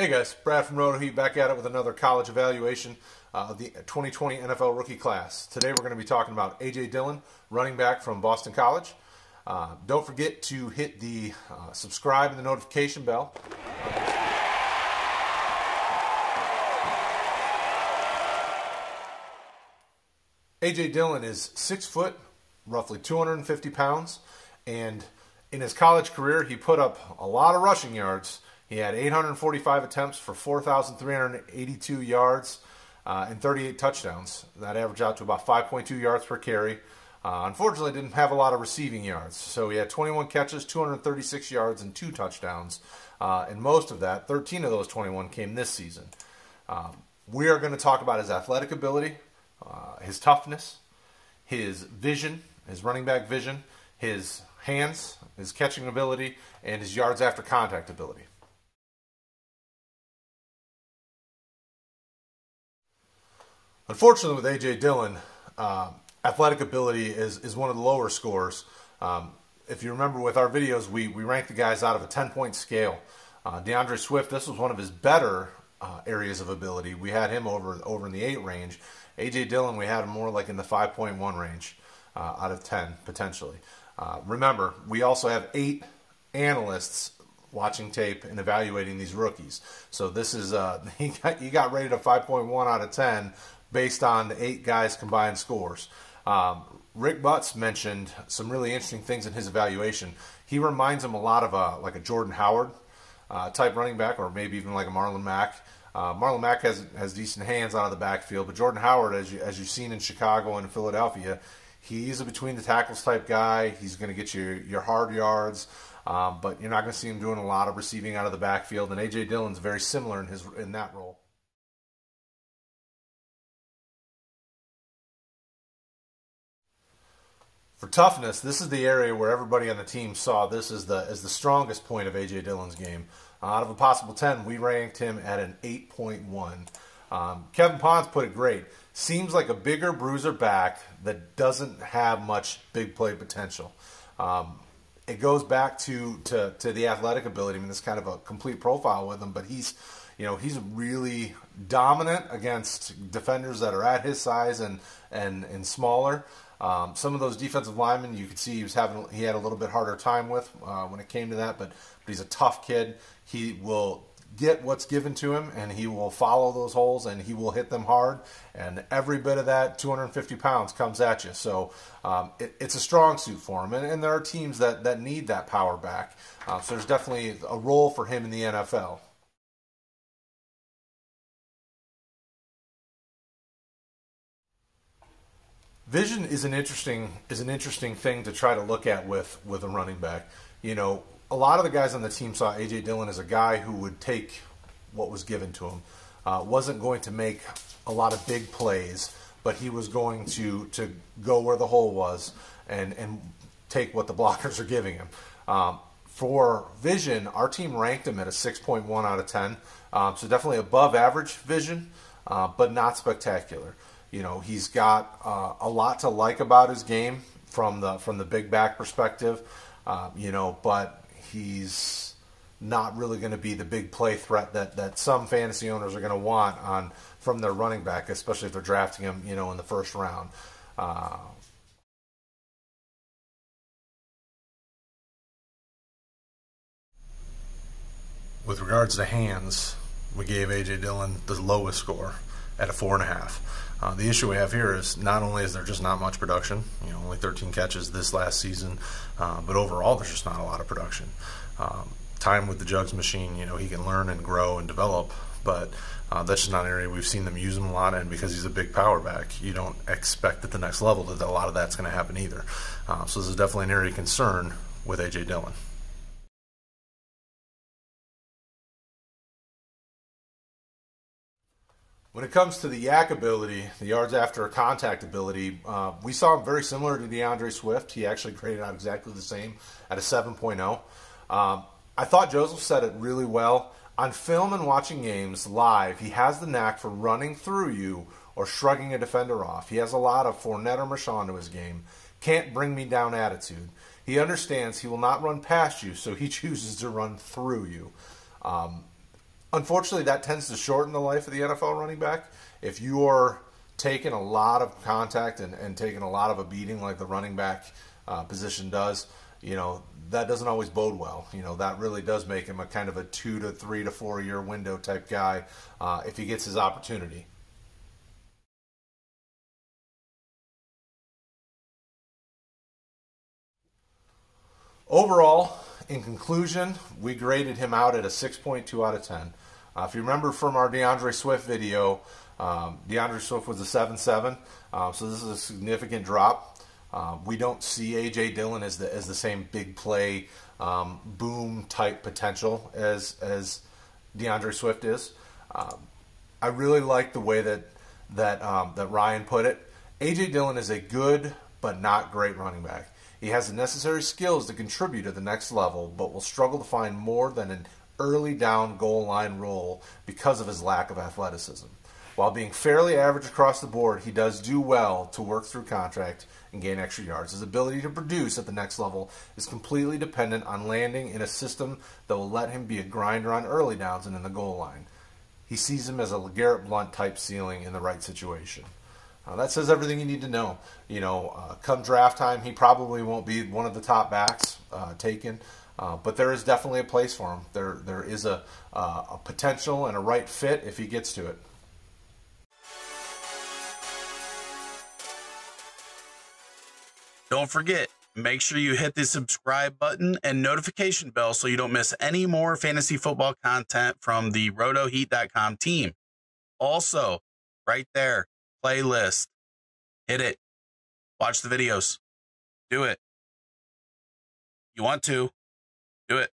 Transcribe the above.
Hey guys, Brad from RotoHeat back at it with another college evaluation of the 2020 NFL rookie class. Today we're going to be talking about AJ Dillon, running back from Boston College. Don't forget to hit the subscribe and the notification bell. AJ Dillon is 6 foot, roughly 250 pounds, and in his college career he put up a lot of rushing yards. He had 845 attempts for 4,382 yards and 38 touchdowns. That averaged out to about 5.2 yards per carry. Unfortunately, didn't have a lot of receiving yards. So he had 21 catches, 236 yards, and 2 touchdowns. And most of that, 13 of those 21, came this season. We are going to talk about his athletic ability, his toughness, his vision, his running back vision, his hands, his catching ability, and his yards after contact ability. Unfortunately, with AJ Dillon, athletic ability is one of the lower scores. If you remember with our videos, we ranked the guys out of a 10-point scale. DeAndre Swift, this was one of his better areas of ability. We had him over in the 8 range. AJ Dillon, we had him more like in the 5.1 range out of 10, potentially. Remember, we also have 8 analysts watching tape and evaluating these rookies. So this is he got rated a 5.1 out of 10 based on the 8 guys' combined scores. Rick Butts mentioned some really interesting things in his evaluation. He reminds him a lot of like a Jordan Howard type running back, or maybe even like a Marlon Mack. Marlon Mack has decent hands out of the backfield, but Jordan Howard, as you've seen in Chicago and Philadelphia, he's a between the tackles type guy. He's going to get you your hard yards, but you're not going to see him doing a lot of receiving out of the backfield. And AJ Dillon's very similar in that role. For toughness, this is the area where everybody on the team saw this as the strongest point of AJ Dillon's game. Out of a possible 10, we ranked him at an 8.1. Kevin Pons put it great. Seems like a bigger bruiser back that doesn't have much big play potential. It goes back to the athletic ability. I mean, it's kind of a complete profile with him, but he's really dominant against defenders that are at his size and smaller. Some of those defensive linemen, you could see he had a little bit harder time with when it came to that, but he's a tough kid. He will get what's given to him, and he will follow those holes, and he will hit them hard, and every bit of that 250 pounds comes at you. So it's a strong suit for him, and there are teams that need that power back. So there's definitely a role for him in the NFL. Vision is an interesting thing to try to look at with a running back. You know, a lot of the guys on the team saw AJ Dillon as a guy who would take what was given to him. Wasn't going to make a lot of big plays, but he was going to go where the hole was and take what the blockers are giving him. For vision, our team ranked him at a 6.1 out of 10. So definitely above average vision, but not spectacular. You know, he's got a lot to like about his game from the big back perspective, you know, but he's not really going to be the big play threat that some fantasy owners are going to want from their running back, especially if they're drafting him, you know, in the first round. With regards to hands, we gave AJ Dillon the lowest score at a 4.5. The issue we have here is not only is there just not much production, you know, only 13 catches this last season, but overall there's just not a lot of production. Time with the jugs machine, you know, he can learn and grow and develop, but that's just not an area we've seen them use him a lot, and because he's a big power back, you don't expect at the next level that a lot of that's going to happen either. So this is definitely an area of concern with AJ Dillon. When it comes to the Yak ability, the yards after contact ability, we saw him very similar to DeAndre Swift. He actually graded out exactly the same at a 7.0. I thought Joseph said it really well. On film and watching games live, he has the knack for running through you or shrugging a defender off. He has a lot of Fournette or Marshawn to his game. Can't bring me down attitude. He understands he will not run past you, so he chooses to run through you. Unfortunately, that tends to shorten the life of the NFL running back. If you're taking a lot of contact and taking a lot of a beating like the running back position does, that doesn't always bode well. That really does make him a kind of a 2 to 3 to 4 year window type guy if he gets his opportunity. Overall, in conclusion, we graded him out at a 6.2 out of 10. If you remember from our DeAndre Swift video, DeAndre Swift was a 7.7, so this is a significant drop. We don't see AJ Dillon as the same big play, boom type potential as DeAndre Swift is. I really like the way that Ryan put it. AJ Dillon is a good but not great running back. He has the necessary skills to contribute to the next level, but will struggle to find more than an early down goal line role because of his lack of athleticism. While being fairly average across the board, he does do well to work through contract and gain extra yards. His ability to produce at the next level is completely dependent on landing in a system that will let him be a grinder on early downs and in the goal line. He sees him as a LeGarrette Blount type ceiling in the right situation. That says everything you need to know. Come draft time, he probably won't be one of the top backs taken, but there is definitely a place for him. There is a potential and a right fit if he gets to it. Don't forget, make sure you hit the subscribe button and notification bell so you don't miss any more fantasy football content from the RotoHeat.com team. Also, right there, playlist. Hit it. Watch the videos. Do it. You want to. Do it.